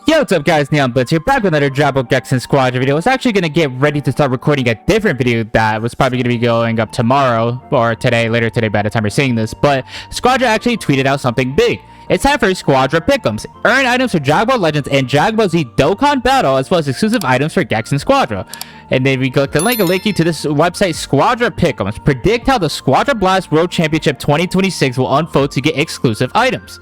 Yo, what's up guys, Neon Blitz here, back with another Dragon Ball Gekishin Squadra video. I was actually going to get ready to start recording a different video that was probably going to be going up tomorrow, or today, later today by the time you're seeing this, but Squadra actually tweeted out something big. It's time for Squadra Pick'ems. Earn items for Dragon Ball Legends and Dragon Ball Z Dokkan Battle, as well as exclusive items for Gekishin Squadra. And then we click the link and link you to this website, Squadra Pick'ems. Predict how the Squadra World Championship 2026 will unfold to get exclusive items.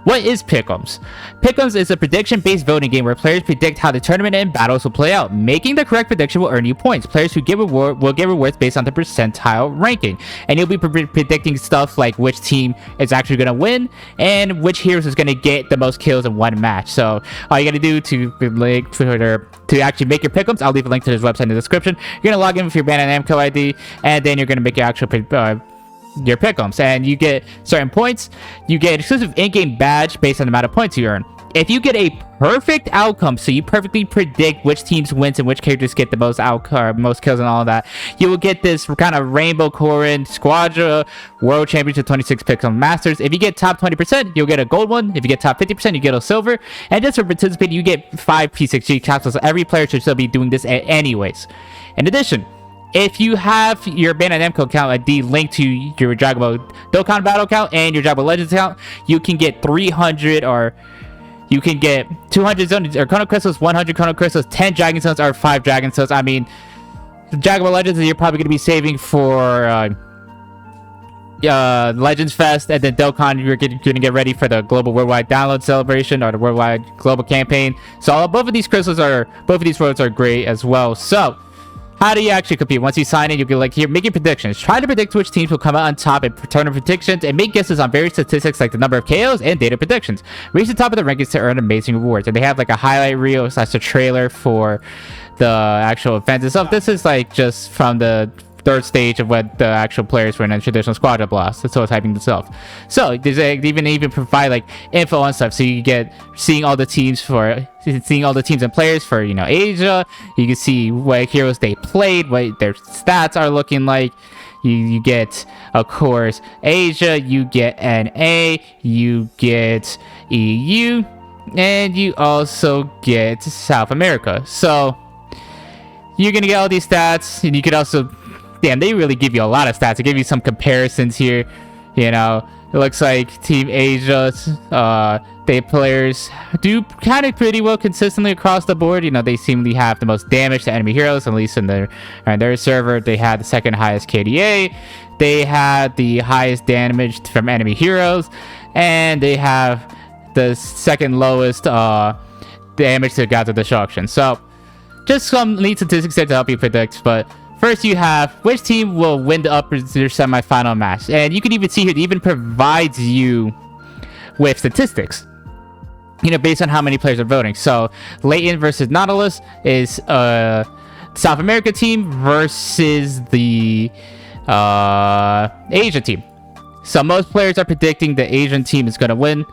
What is Pick'ems? Pick'ems is a prediction-based voting game where players predict how the tournament and battles will play out. Making the correct prediction will earn you points. Players who get will get rewards based on the percentile ranking. And you'll be predicting stuff like which team is actually going to win and which heroes is going to get the most kills in one match. So all you got to do to actually make your Pick'ems, I'll leave a link to this website in the description. You're going to log in with your Bandai Namco ID, and then you're going to make your actual your Pick'ems, and you get certain points. You get an exclusive in-game badge based on the amount of points you earn. If you get a perfect outcome, so you perfectly predict which teams wins and which characters get the most most kills and all of that, you will get this kind of Rainbow Corin Squadra World Championship 26 Pick'em Masters. If you get top 20%, you'll get a gold one. If you get top 50%, you get a silver. And just for participating, you get 5 P6G capsules. Every player should still be doing this anyways. In addition, if you have your Bandai Namco account ID linked to your Dragon Ball Dokkan Battle account and your Dragon Ball Legends account, you can get 300 or you can get 200 zones or Chrono Crystals, 100 Chrono Crystals, 10 Dragon Stones, or 5 Dragon Stones. I mean, Dragon Ball Legends you're probably going to be saving for Legends Fest, and then Dokkan you're going to get ready for the global worldwide download celebration or the worldwide global campaign. So both of these worlds are great as well. So how do you actually compete? Once you sign in, you can here making predictions. Try to predict which teams will come out on top in tournament predictions, and make guesses on various statistics like the number of KOs and data predictions. Reach the top of the rankings to earn amazing rewards. And they have like a highlight reel / a trailer for the actual events and stuff. This is like just from the third stage of what the actual players were in a traditional Squadra Blast. That's all typing itself. So there's even provide like info on stuff, so you get seeing all the teams and players for Asia. You can see what heroes they played, what their stats are looking like. You get, of course, Asia, you get NA, you get EU, and you also get South America. So you're gonna get all these stats, and you could also, damn, they really give you a lot of stats. They give you some comparisons here. It looks like Team Asia's they players do kind of pretty well consistently across the board. They seemingly have the most damage to enemy heroes, at least in their server. They had the second highest KDA. They had the highest damage from enemy heroes, and they have the second lowest damage to Gods of Destruction. So just some neat statistics there to help you predict, but first, you have which team will win the upper semifinal match. And you can even see here, it even provides you with statistics, based on how many players are voting. So, Leighton versus Nautilus is South America team versus the Asia team. So, most players are predicting the Asian team is going to win.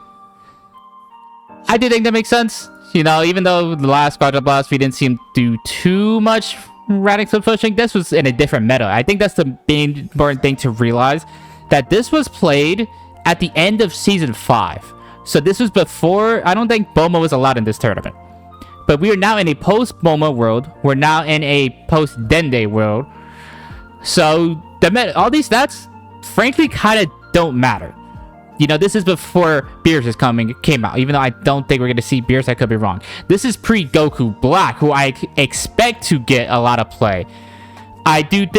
I do think that makes sense. Even though the last Squadra Blast, we didn't seem to do too much radical pushing, this was in a different meta. I think that's the main important thing to realize, that this was played at the end of season 5. So this was before, I don't think Boma was allowed in this tournament. But we are now in a post-Boma world. We're now in a post-Dende world. So all these stats, frankly, kind of don't matter. This is before Beerus came out. Even though I don't think we're going to see Beerus, I could be wrong. This is pre-Goku Black, who I expect to get a lot of play. I think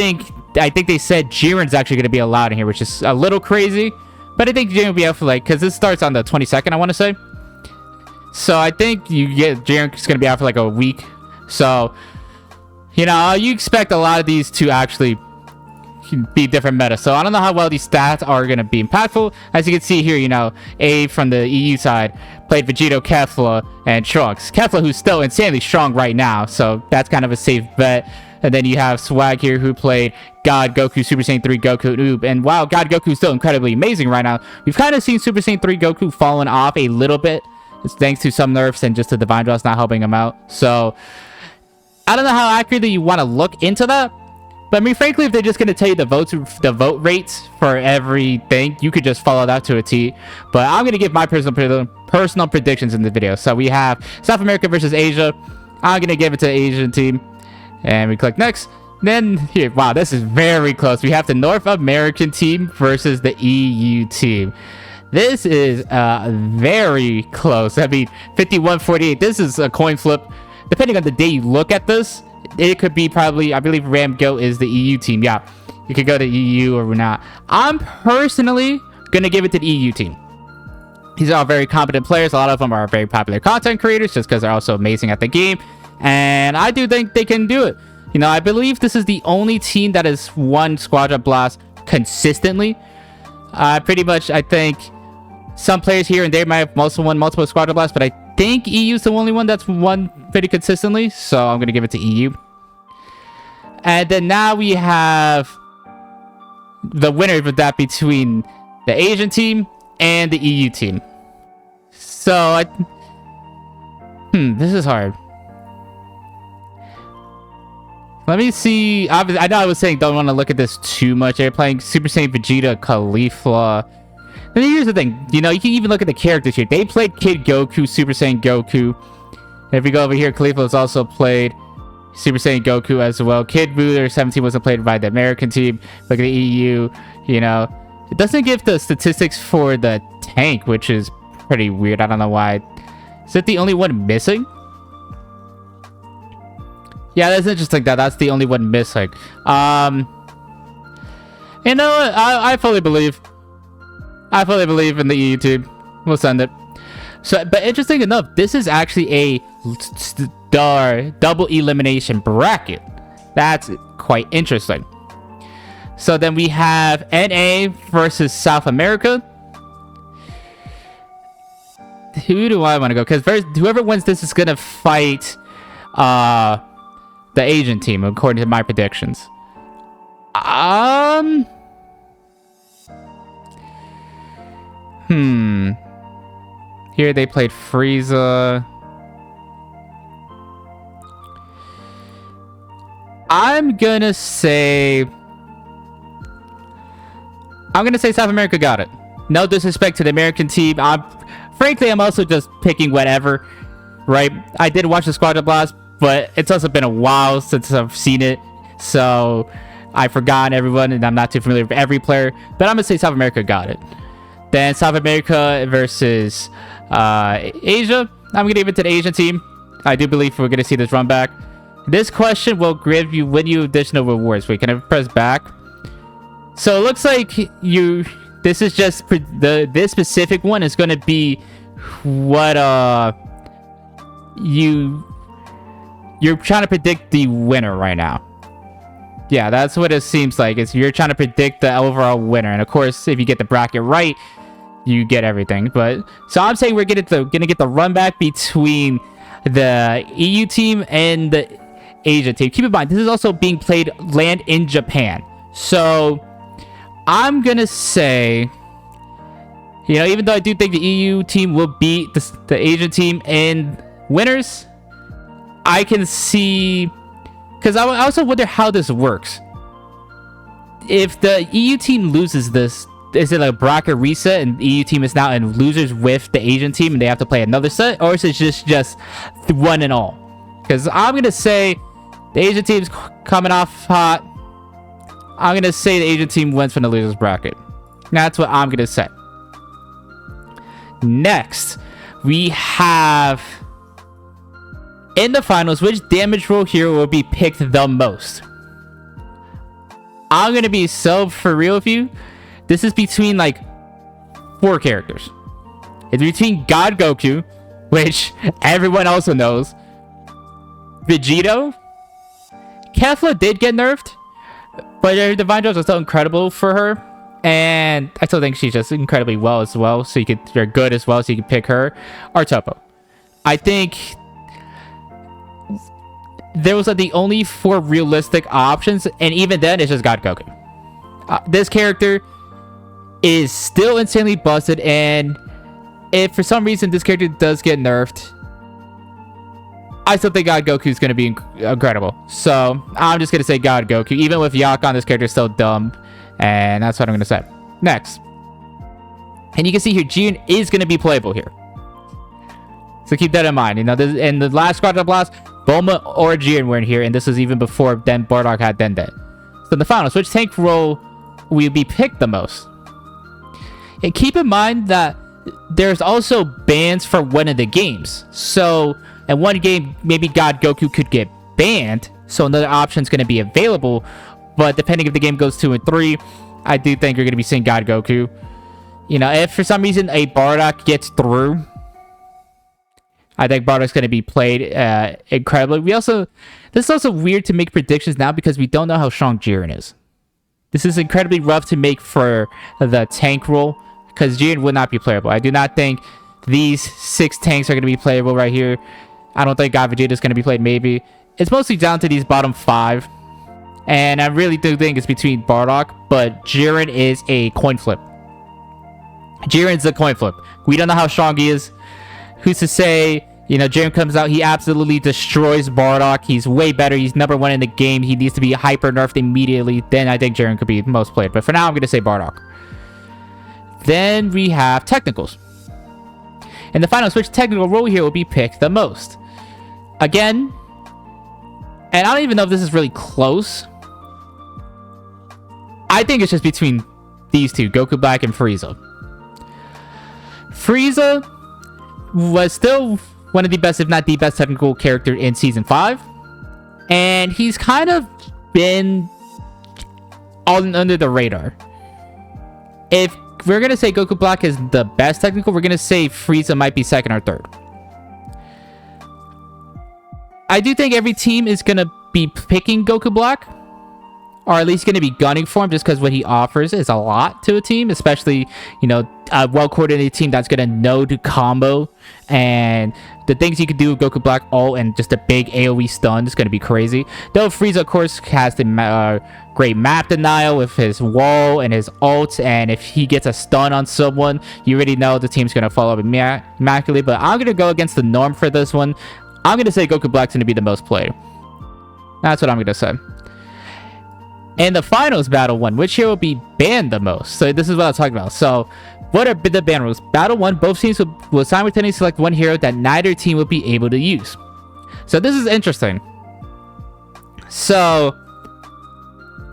they said Jiren's actually going to be allowed in here, which is a little crazy. But I think Jiren will be out for because this starts on the 22nd, I want to say. So I think Jiren's going to be out for a week. So, you expect a lot of these to actually be different meta. So I don't know how well these stats are going to be impactful. As you can see here, A from the EU side played Vegito, Kefla, and Trunks. Kefla, who's still insanely strong right now, so that's kind of a safe bet. And then you have Swag here, who played God Goku, Super Saiyan 3 Goku, Noob. And while God Goku is still incredibly amazing right now, we've kind of seen Super Saiyan 3 Goku falling off a little bit. It's thanks to some nerfs and just the Divine Draws not helping him out. So I don't know how accurately you want to look into that. But I mean, frankly, if they're just gonna tell you the vote rates for everything, you could just follow that to a T. But I'm gonna give my personal predictions in the video. So we have South America versus Asia. I'm gonna give it to the Asian team, and we click next. Then here, wow, this is very close. We have the North American team versus the EU team. This is very close. I mean, 51-48. This is a coin flip. Depending on the day you look at this, it could be probably, I believe Ramgo is the EU team. Yeah, you could go to EU or not. I'm personally going to give it to the EU team. These are all very competent players. A lot of them are very popular content creators just because they're also amazing at the game. And I do think they can do it. You know, I believe this is the only team that has won Squadra Blast consistently. Pretty much, I think some players here and there might have also won multiple Squadra Blasts, but I think EU's the only one that's won pretty consistently. So I'm going to give it to EU. And then now we have the winner of that between the Asian team and the EU team. So, this is hard. Let me see. I know I was saying don't want to look at this too much. They're playing Super Saiyan Vegeta, Caulifla. And here's the thing. You know, you can even look at the characters here. They played Kid Goku, Super Saiyan Goku. If we go over here, Caulifla has also played Super Saiyan Goku as well. Kid Buu 17 wasn't played by the American team. Look at the EU. You know, it doesn't give the statistics for the tank, which is pretty weird. I don't know why. Is it the only one missing? Yeah, that's interesting that that's the only one missing. You know what? I fully believe in the EU team. We'll send it. So, but interesting enough, this is actually a double elimination bracket. That's quite interesting. So then we have NA versus South America. Who do I want to go? Because whoever wins this is gonna fight the Asian team, according to my predictions. Here they played Frieza. I'm gonna say South America got it. No disrespect to the American team. Frankly, I'm also just picking whatever, right? I did watch the Squadra Blast, but it's also been a while since I've seen it, so I've forgotten everyone, and I'm not too familiar with every player. But I'm gonna say South America got it. Then South America versus Asia. I'm gonna give it to the Asian team. I do believe we're gonna see this run back. This question will win you additional rewards. Wait, can I press back? So it looks like this is just this specific one is gonna be what you're trying to predict the winner right now. Yeah, that's what it seems like. You're trying to predict the overall winner, and of course, if you get the bracket right, you get everything. But so I'm saying we're gonna get the run back between the EU team and the Asia team. Keep in mind, this is also being played land in Japan. So I'm gonna say, you know, even though I do think the EU team will beat the Asian team in winners, I can see, because I also wonder how this works. If the EU team loses this, is it a bracket reset and the EU team is now in losers with the Asian team and they have to play another set? Or is it just one and all? Because I'm going to say the Asian team's coming off hot. I'm going to say the Asian team wins from the losers bracket. That's what I'm going to say. Next, we have in the finals, which damage roll hero will be picked the most? I'm going to be so for real with you. This is between like 4 characters. It's between God Goku, which everyone also knows. Vegito. Kefla did get nerfed, but her Divine Drops are still incredible for her. And I still think she's just incredibly well as well. So you're good as well, so you can pick her. Or Topo. I think there was the only 4 realistic options, and even then, it's just God Goku. This character is still insanely busted, and if for some reason this character does get nerfed, I still think God Goku is going to be incredible. So I'm just going to say God Goku. Even with Yakon, this character is still dumb. And that's what I'm going to say. Next. And you can see here, Jiren is going to be playable here. So keep that in mind. You know, this, in the last Squadra Blast, Bulma or Jiren were in here. And this was even before Bardock had Dende. So in the finals, which tank role will be picked the most? And keep in mind that there's also bans for one of the games. So in one game, maybe God Goku could get banned. So another option is going to be available. But depending if the game goes 2 and 3, I do think you're going to be seeing God Goku. You know, if for some reason a Bardock gets through, I think Bardock's going to be played incredibly. This is also weird to make predictions now because we don't know how strong Jiren is. This is incredibly rough to make for the tank role because Jiren would not be playable. I do not think these 6 tanks are going to be playable right here. I don't think God Vegeta is going to be played, maybe. It's mostly down to these bottom 5. And I really do think it's between Bardock, but Jiren is a coin flip. Jiren's a coin flip. We don't know how strong he is. Who's to say, you know, Jiren comes out, he absolutely destroys Bardock. He's way better. He's number 1 in the game. He needs to be hyper nerfed immediately. Then I think Jiren could be most played. But for now, I'm going to say Bardock. Then we have technicals. In the finals, which technical role here will be picked the most? Again, and I don't even know if this is really close. I think it's just between these two, Goku Black and Frieza. Frieza was still one of the best, if not the best technical character in Season 5. And he's kind of been under the radar. If we're going to say Goku Black is the best technical, we're going to say Frieza might be second or third. I do think every team is going to be picking Goku Black, or at least going to be gunning for him, just because what he offers is a lot to a team, especially, you know, a well-coordinated team that's going to know to combo, and the things you can do with Goku Black all and just a big AoE stun is going to be crazy. Though Frieza, of course, has the great map denial with his wall and his ult, and if he gets a stun on someone, you already know the team's going to follow up immaculately. But I'm going to go against the norm for this one. I'm going to say Goku Black's going to be the most played. That's what I'm going to say. And the finals battle 1, which hero will be banned the most? So this is what I'm talking about. So what are the ban rules? Battle 1, both teams will simultaneously select one hero that neither team will be able to use. So this is interesting. So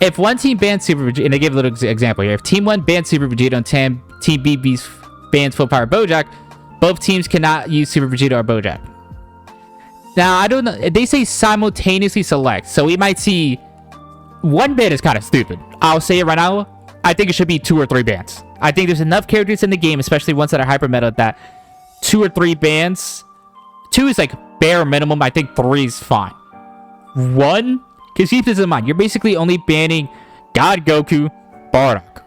if one team bans Super Vegeta, and I give a little example here. If Team 1 bans Super Vegeta and Team B bans Full Power Bojack, both teams cannot use Super Vegeta or Bojack. Now, I don't know. They say simultaneously select. So we might see one ban is kind of stupid. I'll say it right now. I think it should be 2 or 3 bans. I think there's enough characters in the game, especially ones that are hyper meta, that 2 or 3 bans. 2 is like bare minimum. I think 3 is fine. 1, because keep this in mind. You're basically only banning God Goku, Bardock.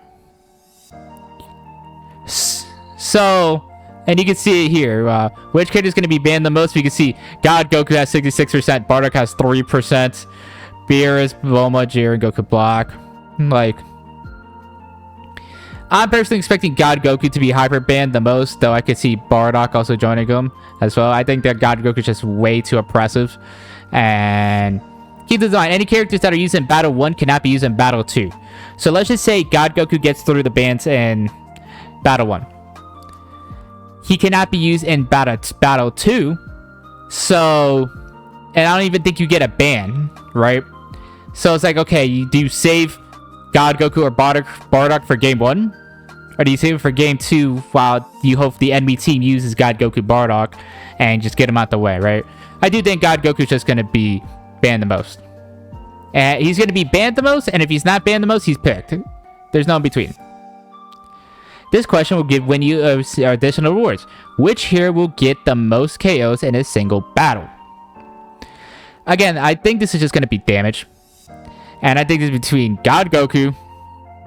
So, and you can see it here. Which character is going to be banned the most? We can see God Goku has 66%. Bardock has 3%. Beerus, Bulma, Jiren, Goku Black. Like, I'm personally expecting God Goku to be hyper banned the most, though I could see Bardock also joining him as well. I think that God Goku is just way too oppressive. And keep this in mind, any characters that are used in Battle 1 cannot be used in Battle 2. So let's just say God Goku gets through the bans in Battle 1. He cannot be used in Battle 2. So, and I don't even think you get a ban, right? So it's like, okay, do you save God Goku or Bardock for Game 1? Or do you save it for Game 2 while you hope the enemy team uses God Goku Bardock and just get him out the way, right? I do think God Goku's just going to be banned the most. And he's going to be banned the most, and if he's not banned the most, he's picked. There's no in between. This question will win you additional rewards. Which hero will get the most KOs in a single battle? Again, I think this is just going to be damage. And I think this is between God Goku,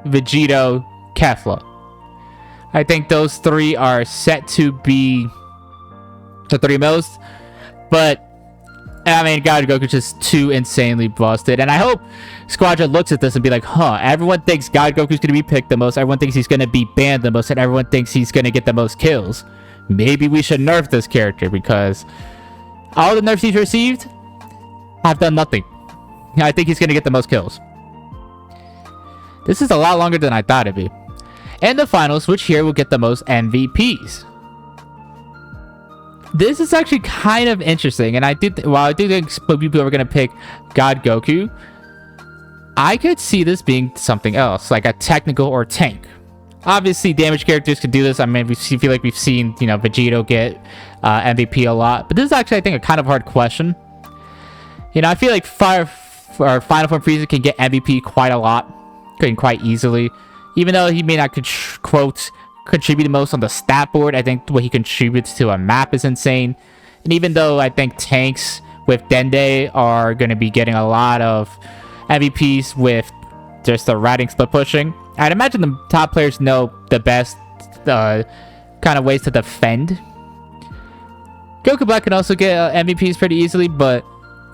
Vegito, Kefla. I think those 3 are set to be the 3 most. But, I mean, God Goku's just too insanely busted. And I hope Squadra looks at this and be like, huh, everyone thinks God Goku's going to be picked the most. Everyone thinks he's going to be banned the most. And everyone thinks he's going to get the most kills. Maybe we should nerf this character because All the nerfs he's received have done nothing. I think he's going to get the most kills. This is a lot longer than I thought it'd be. And the finals, which here will get the most MVPs. This is actually kind of interesting, and I do think people are going to pick God Goku, I could see this being something else, like a technical or tank. Obviously, damage characters could do this. I mean, feel like we've seen, you know, Vegito get MVP a lot, but this is actually, I think, a kind of hard question. You know, I feel like Final Form Frieza can get MVP quite a lot, quite easily, even though he may not contribute the most on the stat board. I think what he contributes to a map is insane. And even though I think tanks with Dende are going to be getting a lot of MVPs with just the riding split pushing, I'd imagine the top players know the best kind of ways to defend. Goku Black can also get MVPs pretty easily, but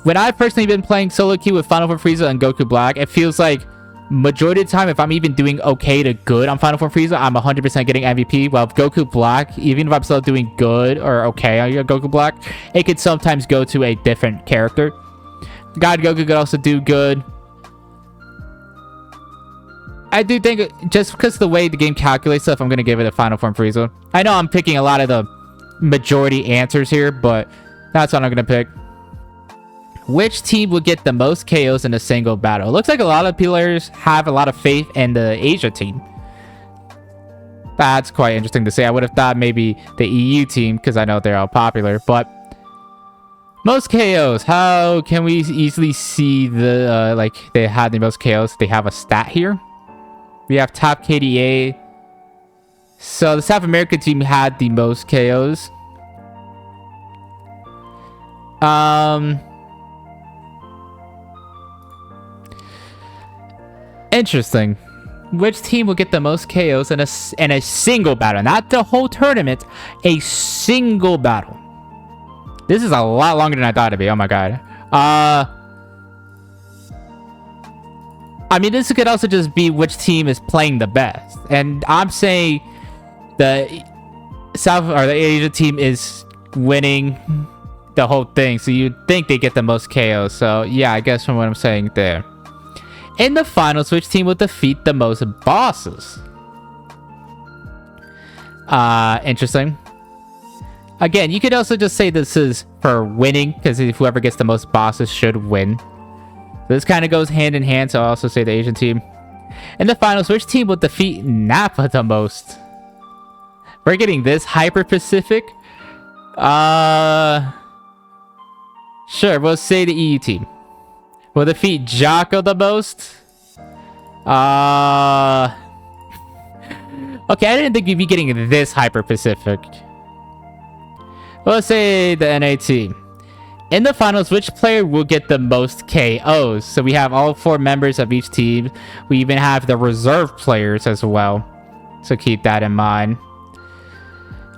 when I've personally been playing solo queue with Final Form Frieza and Goku Black, it feels like majority of the time, if I'm even doing okay to good on Final Form Frieza, I'm 100% getting MVP. While Goku Black, even if I'm still doing good or okay on Goku Black, it could sometimes go to a different character. God Goku could also do good. I do think, just because of the way the game calculates stuff, I'm going to give it a Final Form Frieza. I know I'm picking a lot of the majority answers here, but that's what I'm going to pick. Which team will get the most KOs in a single battle? It looks like a lot of players have a lot of faith in the Asia team. That's quite interesting to say. I would have thought maybe the EU team, because I know they're all popular, but most KOs. How can we easily see the, like, they had the most KOs? They have a stat here. We have top KDA. So the South American team had the most KOs. Interesting. Which team will get the most KOs in a single battle? Not the whole tournament. A single battle. This is a lot longer than I thought it'd be. Oh my god. I mean, this could also just be which team is playing the best. And I'm saying the South or the Asia team is winning the whole thing. So you'd think they get the most KOs. So yeah, I guess from what I'm saying there. In the finals, which team will defeat the most bosses? Interesting. Again, you could also just say this is for winning, because whoever gets the most bosses should win. This kind of goes hand in hand, so I'll also say the Asian team. In the finals, which team will defeat Nappa the most? We're getting this hyper-Pacific. Sure, we'll say the EU team. Will defeat Jocko the most? Okay, I didn't think you'd be getting this hyper-Pacific. We'll say the NA team. In the finals, which player will get the most KOs? So we have all 4 members of each team. We even have the reserve players as well. So keep that in mind.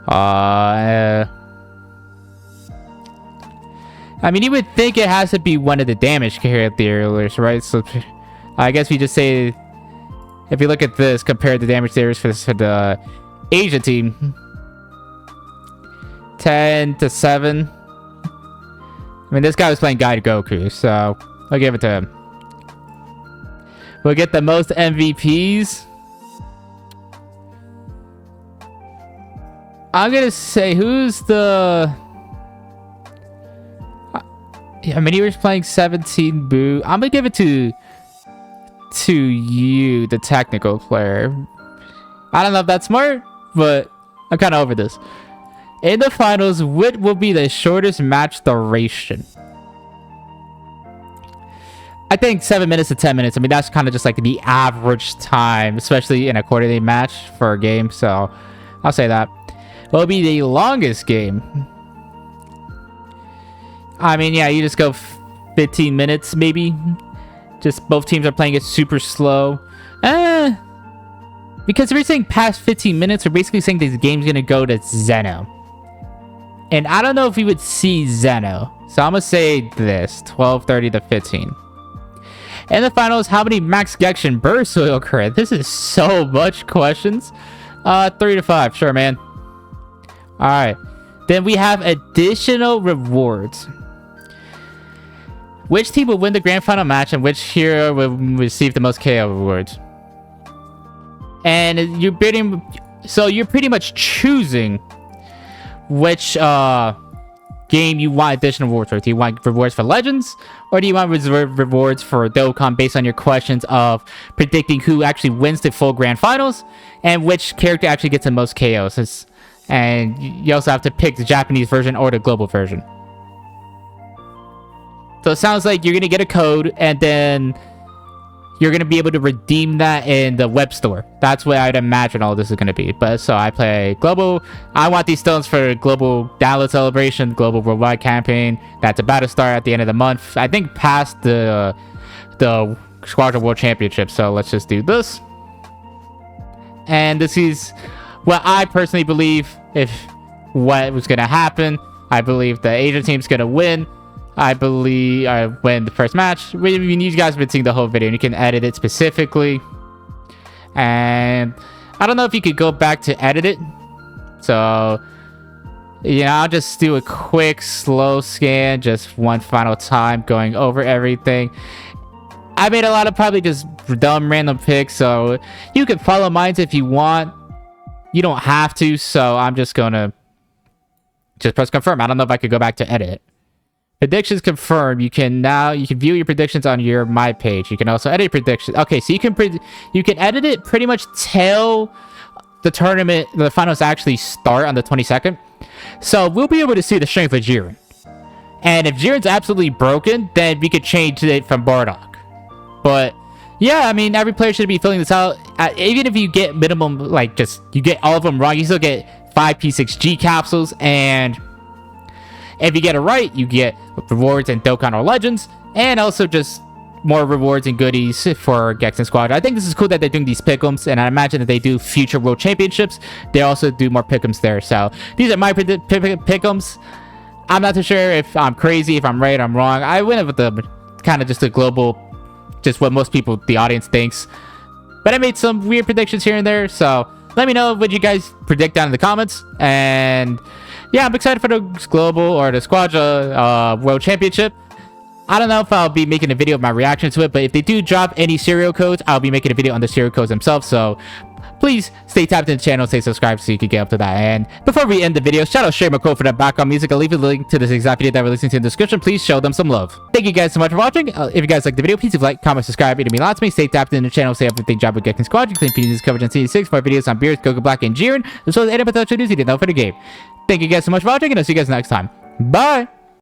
I mean, you would think it has to be one of the damage carriers, right? So I guess we just say, if you look at this, compare the damage carriers for the Asia team. 10 to 7. I mean, this guy was playing Guide Goku, so I'll give it to him. We'll get the most MVPs. I'm gonna say, who's the... I mean, he was playing 17 Boo. I'm gonna give it to you, the technical player. I don't know if that's smart, but I'm kind of over this. In the finals, what will be the shortest match duration? I think 7 minutes to 10 minutes. I mean, that's kind of just like the average time, especially in a quarter-day match for a game. So I'll say that. What will be the longest game? I mean, yeah, you just go 15 minutes, maybe. Just both teams are playing it super slow. Because if we're saying past 15 minutes, we're basically saying this game's going to go to Zeno. And I don't know if we would see Zeno. So I'm going to say this, 12:30 to 15. In the finals, how many max Gekishin bursts will occur? This is so much questions. 3 to 5, sure, man. Alright. Then we have additional rewards. Which team will win the grand final match and which hero will receive the most KO rewards? And you're pretty much choosing which game you want additional rewards for. Do you want rewards for Legends, or do you want rewards for Dokkan based on your questions of predicting who actually wins the full grand finals and which character actually gets the most KOs? And you also have to pick the Japanese version or the global version. So it sounds like you're gonna get a code and then you're going to be able to redeem that in the web store. That's what I'd imagine all this is going to be. But so I play global. I want these stones for global download celebration, global worldwide campaign. That's about to start at the end of the month. I think past the Squadra World Championships. So let's just do this. And this is what I personally believe what was going to happen. I believe the Asian team's going to win. I believe I win the first match. You guys have been seeing the whole video and you can edit it specifically. And I don't know if you could go back to edit it. So, I'll just do a quick slow scan, just one final time going over everything. I made a lot of probably just dumb random picks, so you can follow mine if you want. You don't have to, so I'm just gonna just press confirm. I don't know if I could go back to edit it. Predictions confirmed. You can view your predictions on your my page. You can also edit predictions. Okay, so you can edit it pretty much till the finals actually start on the 22nd. So we'll be able to see the strength of Jiren. And if Jiren's absolutely broken, then we could change it from Bardock. But yeah, I mean, every player should be filling this out. Even if you get minimum, you get all of them wrong, you still get 5 P6G capsules, and if you get it right, you get rewards in Dokkan or Legends, and also just more rewards and goodies for Gekishin Squadra. I think this is cool that they're doing these pick'ems, and I imagine that they do future World Championships. They also do more pick'ems there. So these are my pick'ems. I'm not too sure if I'm crazy, if I'm right, I'm wrong. I went with the kind of just a global, just what most people, the audience thinks. But I made some weird predictions here and there, so let me know what you guys predict down in the comments. And yeah, I'm excited for the global or the Squadra World Championship. I don't know if I'll be making a video of my reaction to it, but if they do drop any serial codes, I'll be making a video on the serial codes themselves. So please stay tapped in the channel, stay subscribed so you can get up to that. And before we end the video, shout out Share my quote for that background music. I'll leave a link to this exact video that we're listening to in the description. Please show them some love. Thank you guys so much for watching. If you guys like the video, please leave a like, comment, subscribe. It means a lot to me. Stay tapped in the channel, say everything job with Gekishin Squadra. You can see this coverage on CD6 for videos on Beerus, Goku Black, and Jiren, as well as any potential news you didn't know for the game. Thank you guys so much for watching, and I'll see you guys next time. Bye!